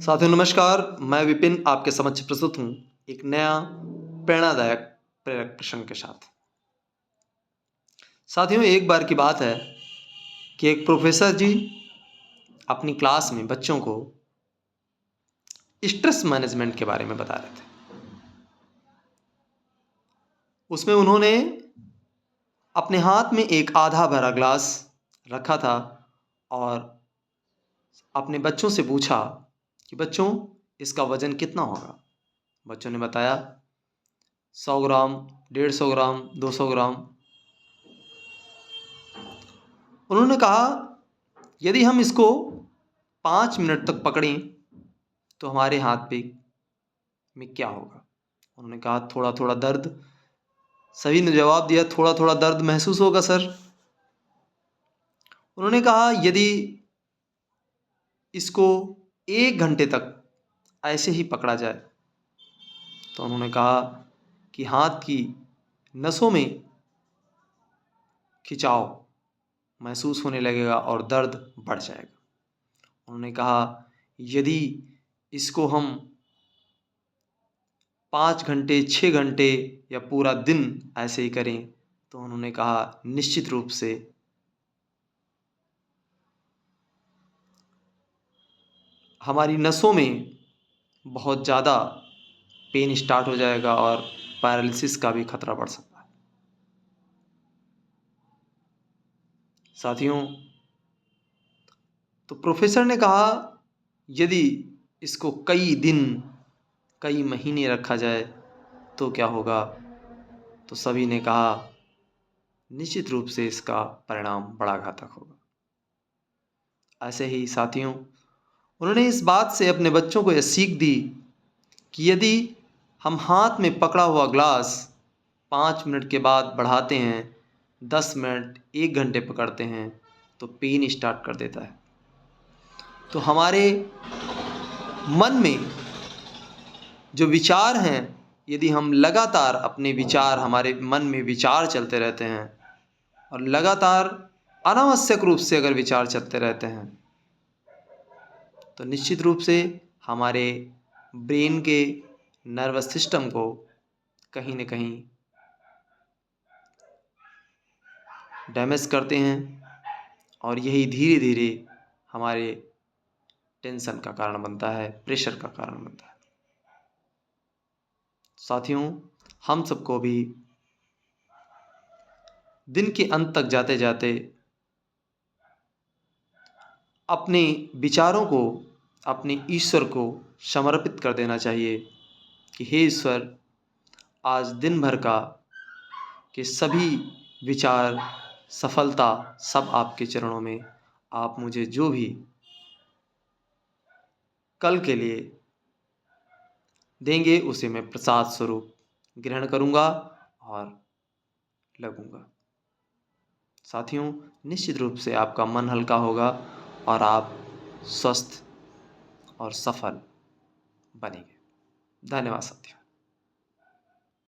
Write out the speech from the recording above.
साथियों नमस्कार, मैं विपिन आपके समक्ष प्रस्तुत हूँ एक नया प्रेरणादायक प्रेरक प्रसंग के साथ। साथियों एक बार की बात है कि एक प्रोफेसर जी अपनी क्लास में बच्चों को स्ट्रेस मैनेजमेंट के बारे में बता रहे थे। उसमें उन्होंने अपने हाथ में एक आधा भरा ग्लास रखा था और अपने बच्चों से पूछा कि बच्चों इसका वजन कितना होगा। बच्चों ने बताया 100 ग्राम, 150 ग्राम, 200 ग्राम। उन्होंने कहा यदि हम इसको 5 मिनट तक पकड़ें तो हमारे हाथ पे में क्या होगा। उन्होंने कहा थोड़ा थोड़ा दर्द। सभी ने जवाब दिया थोड़ा थोड़ा दर्द महसूस होगा सर। उन्होंने कहा यदि इसको 1 घंटे तक ऐसे ही पकड़ा जाए तो उन्होंने कहा कि हाथ की नसों में खिंचाव महसूस होने लगेगा और दर्द बढ़ जाएगा। उन्होंने कहा यदि इसको हम 5 घंटे, 6 घंटे या पूरा दिन ऐसे ही करें तो उन्होंने कहा निश्चित रूप से हमारी नसों में बहुत ज़्यादा पेन स्टार्ट हो जाएगा और पैरालिसिस का भी खतरा बढ़ सकता है। साथियों तो प्रोफेसर ने कहा यदि इसको कई दिन, कई महीने रखा जाए तो क्या होगा। तो सभी ने कहा निश्चित रूप से इसका परिणाम बड़ा घातक होगा। ऐसे ही साथियों उन्होंने इस बात से अपने बच्चों को यह सीख दी कि यदि हम हाथ में पकड़ा हुआ ग्लास 5 मिनट के बाद बढ़ाते हैं, 10 मिनट, 1 घंटे पकड़ते हैं तो पेन स्टार्ट कर देता है। तो हमारे मन में जो विचार हैं, यदि हम लगातार अपने विचार, हमारे मन में विचार चलते रहते हैं और लगातार अनावश्यक रूप से अगर विचार चलते रहते हैं तो निश्चित रूप से हमारे ब्रेन के नर्वस सिस्टम को कहीं न कहीं डैमेज करते हैं और यही धीरे धीरे हमारे टेंशन का कारण बनता है, प्रेशर का कारण बनता है। साथियों हम सबको भी दिन के अंत तक जाते जाते अपने विचारों को अपने ईश्वर को समर्पित कर देना चाहिए कि हे ईश्वर आज दिन भर का के सभी विचार, सफलता सब आपके चरणों में। आप मुझे जो भी कल के लिए देंगे उसे मैं प्रसाद स्वरूप ग्रहण करूँगा और लगूँगा। साथियों निश्चित रूप से आपका मन हल्का होगा और आप स्वस्थ और सफल बनेंगे। धन्यवाद साथियों।